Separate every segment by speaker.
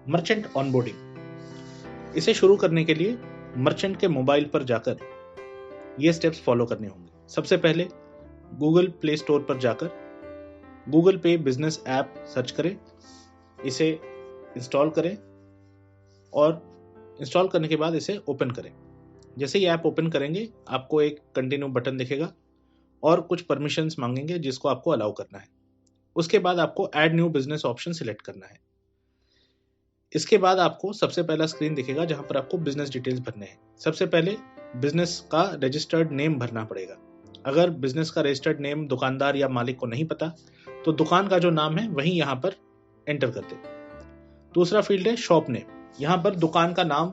Speaker 1: Merchant onboarding. इसे शुरू करने के लिए मर्चेंट के मोबाइल पर जाकर ये स्टेप्स फॉलो करने होंगे। सबसे पहले गूगल प्ले स्टोर पर जाकर गूगल पे बिजनेस ऐप सर्च करें, इसे इंस्टॉल करें और इंस्टॉल करने के बाद इसे ओपन करें। जैसे ही ऐप ओपन करेंगे आपको एक कंटिन्यू बटन दिखेगा और कुछ परमिशंस मांगेंगे जिसको आपको अलाउ करना है। उसके बाद आपको add new business option select करना है। इसके बाद आपको सबसे पहला स्क्रीन दिखेगा जहां पर आपको बिजनेस डिटेल्स भरने हैं। सबसे पहले बिजनेस का रजिस्टर्ड नेम भरना पड़ेगा। अगर बिजनेस का रजिस्टर्ड नेम दुकानदार या मालिक को नहीं पता तो दुकान का जो नाम है वही यहाँ पर एंटर कर दें। दूसरा फील्ड है शॉप नेम। यहाँ पर दुकान का नाम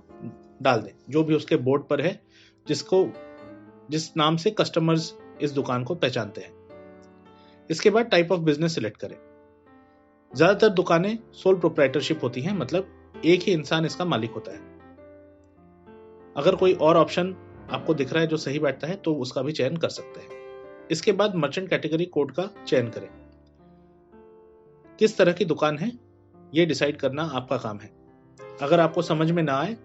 Speaker 1: डाल दें जो भी उसके बोर्ड पर है, जिस नाम से कस्टमर्स इस दुकान को पहचानते हैं। इसके बाद टाइप ऑफ बिजनेस सिलेक्ट करें। ज्यादातर दुकानें सोल प्रोप्राइटरशिप होती हैं, मतलब एक ही इंसान इसका मालिक होता है। अगर कोई और ऑप्शन आपको दिख रहा है जो सही बैठता है तो उसका भी चयन कर सकते हैं। इसके बाद मर्चेंट कैटेगरी कोड का चयन करें। किस तरह की दुकान है ये डिसाइड करना आपका काम है। अगर आपको समझ में ना आए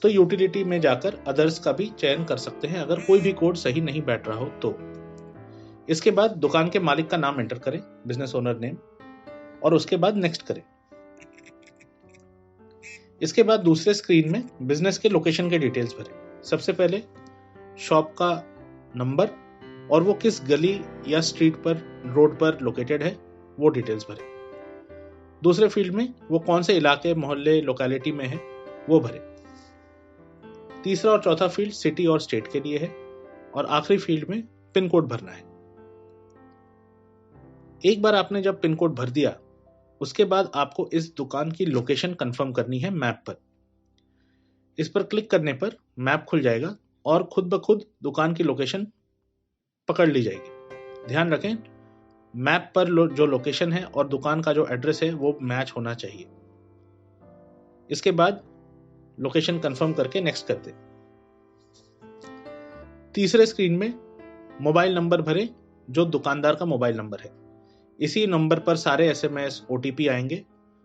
Speaker 1: तो यूटिलिटी में जाकर अदर्स का भी चयन कर सकते हैं अगर कोई भी कोड सही नहीं बैठ रहा हो तो। इसके बाद दुकान के मालिक का नाम एंटर करें, बिजनेस ओनर नेम, और उसके बाद नेक्स्ट करें। इसके बाद दूसरे स्क्रीन में बिजनेस के लोकेशन के डिटेल्स भरें। सबसे पहले शॉप का नंबर और वो किस गली या स्ट्रीट पर, रोड पर लोकेटेड है वो डिटेल्स भरें। दूसरे फील्ड में वो कौन से इलाके, मोहल्ले, लोकेलिटी में है वो भरें। तीसरा और चौथा फील्ड सिटी और स्टेट के लिए है और आखिरी फील्ड में पिन कोड भरना है। एक बार आपने जब पिन कोड भर दिया उसके बाद आपको इस दुकान की लोकेशन कंफर्म करनी है मैप पर। इस पर क्लिक करने पर मैप खुल जाएगा और खुद ब खुद दुकान की लोकेशन पकड़ ली जाएगी। ध्यान रखें मैप पर जो लोकेशन है और दुकान का जो एड्रेस है वो मैच होना चाहिए। इसके बाद लोकेशन कंफर्म करके नेक्स्ट कर दें। तीसरे स्क्रीन में मोबाइल नंबर भरें जो दुकानदार का मोबाइल नंबर है। इसी नंबर पर सारे SMS, OTP आएंगे,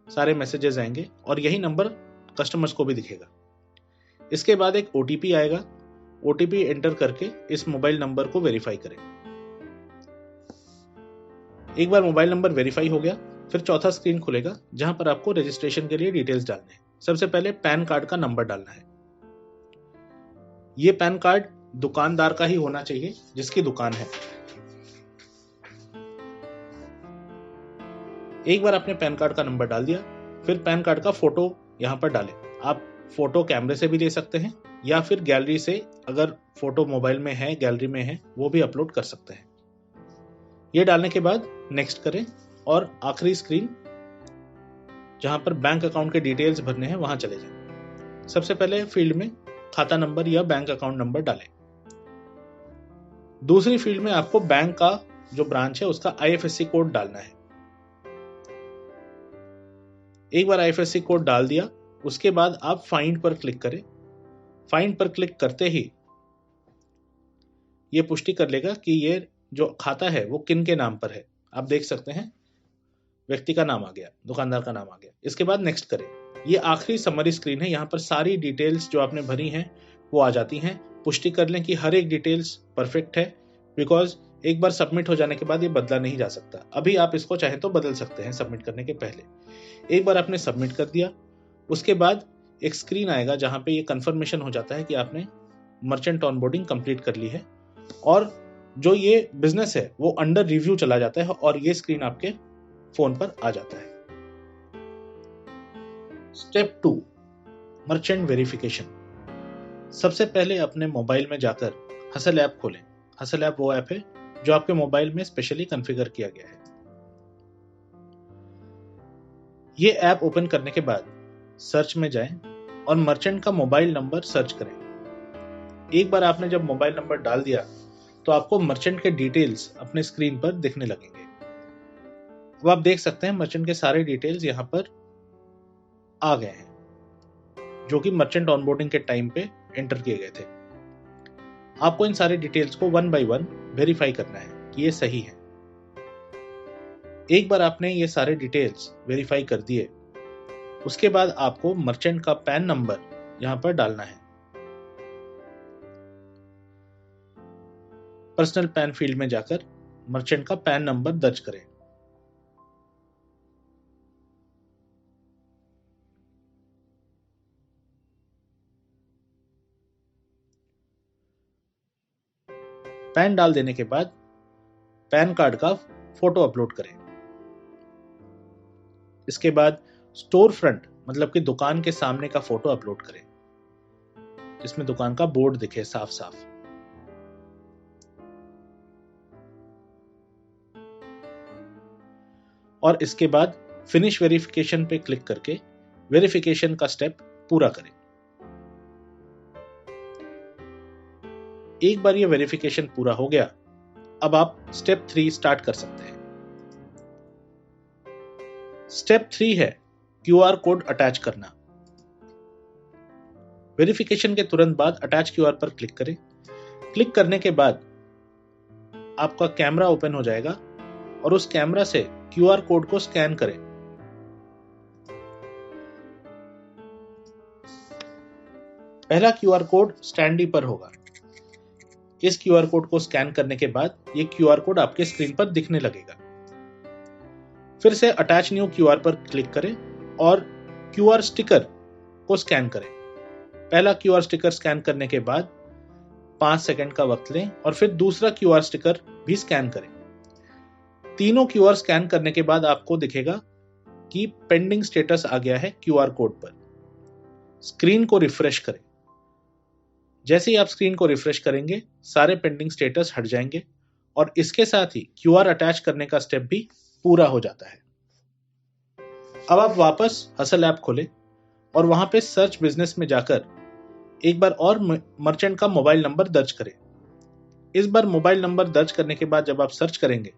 Speaker 1: सारे मैसेजेस आएंगे और यही नंबर कस्टमर्स को भी दिखेगा। इसके बाद एक OTP आएगा। OTP एंटर करके इस मोबाइल नंबर को वेरीफाई करें। एक बार मोबाइल नंबर वेरीफाई हो गया फिर चौथा स्क्रीन खुलेगा जहां पर आपको रजिस्ट्रेशन के लिए डिटेल्स डालने हैं। सबसे पहले पैन कार्ड का नंबर डालना है। ये पैन कार्ड दुकानदार का ही होना चाहिए जिसकी दुकान है। एक बार आपने पैन कार्ड का नंबर डाल दिया फिर पैन कार्ड का फोटो यहां पर डालें। आप फोटो कैमरे से भी ले सकते हैं या फिर गैलरी से, अगर फोटो मोबाइल में है, गैलरी में है, वो भी अपलोड कर सकते हैं। ये डालने के बाद नेक्स्ट करें और आखिरी स्क्रीन जहां पर बैंक अकाउंट के डिटेल्स भरने हैं वहां चले जाएं। सबसे पहले फील्ड में खाता नंबर या बैंक अकाउंट नंबर डालें। दूसरी फील्ड में आपको बैंक का जो ब्रांच है उसका IFSC कोड डालना है। एक बार IFSC कोड डाल दिया उसके बाद आप फाइंड पर क्लिक करें। फाइंड पर क्लिक करते ही ये पुष्टि कर लेगा कि ये जो खाता है वो किन के नाम पर है। आप देख सकते हैं व्यक्ति का नाम आ गया, दुकानदार का नाम आ गया। इसके बाद नेक्स्ट करें। ये आखिरी समरी स्क्रीन है। यहाँ पर सारी डिटेल्स जो आपने भरी हैं वो आ जाती हैं। पुष्टि कर लें कि हर एक डिटेल्स परफेक्ट है, बिकॉज एक बार सबमिट हो जाने के बाद ये बदला नहीं जा सकता। अभी आप इसको चाहे तो बदल सकते हैं सबमिट करने के पहले। एक बार आपने सबमिट कर दिया उसके बाद एक स्क्रीन आएगा जहां पे ये कंफर्मेशन हो जाता है कि आपने मर्चेंट ऑनबोर्डिंग कंप्लीट कर ली है और जो ये बिजनेस है वो अंडर रिव्यू चला जाता है और ये स्क्रीन आपके फोन पर आ जाता है। Step 2, merchant verification. सबसे पहले अपने मोबाइल में जाकर हसल ऐप खोलें। हसल ऐप वो ऐप है जो आपके मोबाइल में स्पेशली कॉन्फ़िगर किया गया है। ये ऐप ओपन करने के बाद सर्च में जाएं और मर्चेंट का मोबाइल नंबर सर्च करें। एक बार आपने जब मोबाइल नंबर डाल दिया तो आपको मर्चेंट के डिटेल्स अपने स्क्रीन पर दिखने लगेंगे। अब आप देख सकते हैं मर्चेंट के सारे डिटेल्स यहाँ पर आ गए हैं जो कि मर्चेंट ऑनबोर्डिंग के टाइम पे एंटर किए गए थे। आपको इन सारे डिटेल्स को 1 by 1 वेरीफाई करना है कि ये सही है। एक बार आपने ये सारे डिटेल्स वेरीफाई कर दिए उसके बाद आपको मर्चेंट का पैन नंबर यहां पर डालना है। पर्सनल पैन फील्ड में जाकर मर्चेंट का पैन नंबर दर्ज करें। पैन डाल देने के बाद पैन कार्ड का फोटो अपलोड करें। इसके बाद स्टोर फ्रंट मतलब कि दुकान के सामने का फोटो अपलोड करें, जिसमें दुकान का बोर्ड दिखे साफ साफ। और इसके बाद फिनिश वेरिफिकेशन पे क्लिक करके वेरिफिकेशन का स्टेप पूरा करें। एक बार ये वेरिफिकेशन पूरा हो गया, अब आप स्टेप 3 स्टार्ट कर सकते हैं। स्टेप 3 है क्यूआर कोड अटैच करना। वेरिफिकेशन के तुरंत बाद अटैच क्यूआर पर क्लिक करें। क्लिक करने के बाद आपका कैमरा ओपन हो जाएगा और उस कैमरा से क्यूआर कोड को स्कैन करें। पहला क्यूआर कोड स्टैंडी पर होगा। इस क्यूआर कोड को स्कैन करने के बाद ये क्यूआर कोड आपके स्क्रीन पर दिखने लगेगा। फिर से अटैच न्यू क्यूआर पर क्लिक करें और क्यूआर स्टिकर को स्कैन करें। पहला क्यूआर स्टिकर स्कैन करने के बाद 5 सेकंड का वक्त लें और फिर दूसरा क्यूआर स्टिकर भी स्कैन करें। तीनों क्यूआर स्कैन करने के बाद आपको दिखेगा कि पेंडिंग स्टेटस आ गया है क्यूआर कोड पर। स्क्रीन को रिफ्रेश करें। जैसे ही आप स्क्रीन को रिफ्रेश करेंगे, सारे पेंडिंग स्टेटस हट जाएंगे और इसके साथ ही क्यूआर अटैच करने का स्टेप भी पूरा हो जाता है। अब आप वापस हसल ऐप खोलें और वहां पे सर्च बिजनेस में जाकर एक बार और मर्चेंट का मोबाइल नंबर दर्ज करें। इस बार मोबाइल नंबर दर्ज करने के बाद जब आप सर्च करेंगे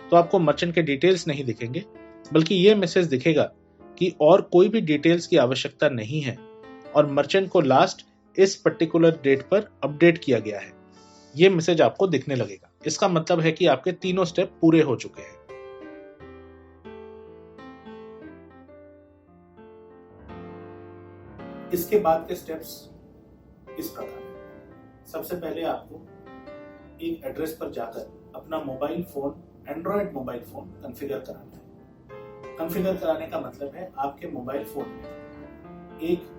Speaker 1: तो आपको मर्चेंट के डिटेल्स नहीं दिखेंगे, बल्कि ये मैसेज दिखेगा कि और कोई भी डिटेल्स की आवश्यकता नहीं है और मर्चेंट को लास्ट इस पर्टिकुलर डेट पर अपडेट किया गया है। ये मैसेज आपको दिखने लगेगा। इसका मतलब है कि आपके तीनों स्टेप पूरे हो चुके हैं। इसके बाद के स्टेप्स इस प्रकार हैं। सबसे पहले आपको एक एड्रेस पर जाकर अपना mobile phone, Android mobile phone configure कराना है। कॉन्फ़िगर कराने का मतलब है आपके मोबाइल फोन में एक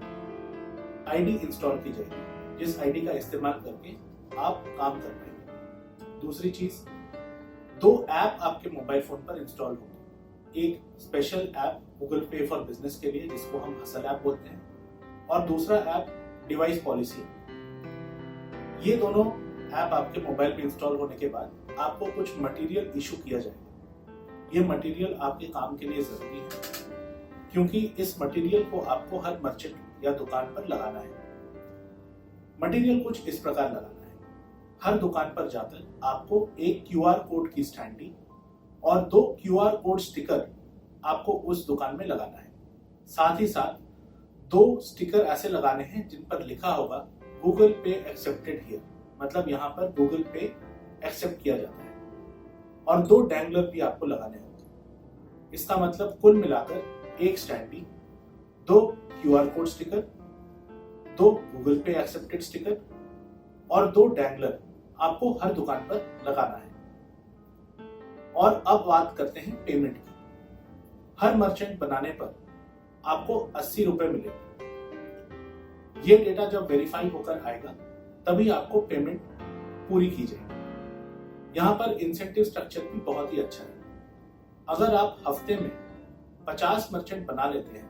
Speaker 1: आईडी इंस्टॉल की जाएगी, जिस आईडी का इस्तेमाल करके आप काम कर पाएंगे। दूसरी चीज, 2 ऐप आपके मोबाइल फोन पर इंस्टॉल होंगे। एक स्पेशल ऐप गूगल पे फॉर बिजनेस के लिए, जिसको हम हसल ऐप बोलते हैं, और दूसरा ऐप डिवाइस पॉलिसी। ये दोनों ऐप आपके मोबाइल में इंस्टॉल होने के बाद आपको कुछ मटेरियल इशू किया जाएगा। ये मटेरियल आपके काम के लिए जरूरी है, क्योंकि इस मटेरियल को आपको हर मर्चेंट या दुकान पर लगाना है। मटेरियल कुछ इस प्रकार लगाना है। हर दुकान पर जाकर आपको एक क्यूआर कोड की स्टैंडी और 2 क्यूआर कोड स्टिकर आपको उस दुकान में लगाना है। साथ ही साथ 2 स्टिकर ऐसे लगाने हैं जिन पर लिखा होगा गूगल पे एक्सेप्टेड हियर, मतलब यहाँ पर गूगल पे एक्सेप्ट किया जाता है। और 2 डैंगलर भी आपको लगाने होंगे। इसका मतलब कुल मिलाकर एक standee, 2 QR code sticker, 2 Google Pay accepted sticker और 2 डैंगलर आपको हर दुकान पर लगाना है। और अब बात करते हैं पेमेंट की। हर मर्चेंट बनाने पर आपको 80 रुपए मिलेंगे। ये डेटा जब वेरीफाई होकर आएगा तभी आपको पेमेंट पूरी की जाएगी। यहाँ पर इंसेंटिव स्ट्रक्चर भी बहुत ही अच्छा है। अगर आप हफ्ते में 50 मर्चेंट बना लेते हैं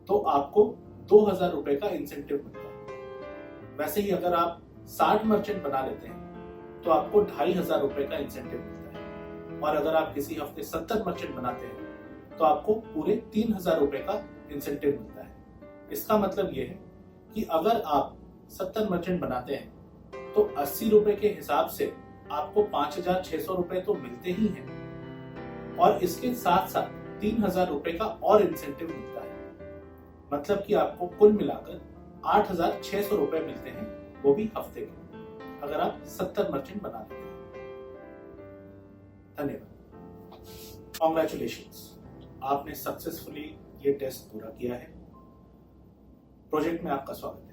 Speaker 1: तो आपको 2000 रुपए का इंसेंटिव मिलता है। वैसे ही अगर आप 60 मर्चेंट बना लेते हैं तो आपको 2500 रुपए का इंसेंटिव मिलता है। और अगर आप किसी हफ्ते 70 मर्चेंट बनाते हैं तो आपको पूरे 3000 रुपए का इंसेंटिव मिलता है। इसका मतलब यह है कि अगर आप 70 मर्चेंट बनाते हैं तो 80 रुपए के हिसाब से आपको 5600 रुपए तो मिलते ही हैं और इसके साथ साथ 3000 रुपए का और इंसेंटिव मिलता है। मतलब कि आपको कुल मिलाकर 8600 रुपए मिलते हैं, वो भी हफ्ते के, अगर आप 70 मर्चेंट बना लेते हैं। धन्यवाद। कॉन्ग्रेचुलेशंस। आपने सक्सेसफुली ये टेस्ट पूरा किया है। प्रोजेक्ट में आपका स्वागत है।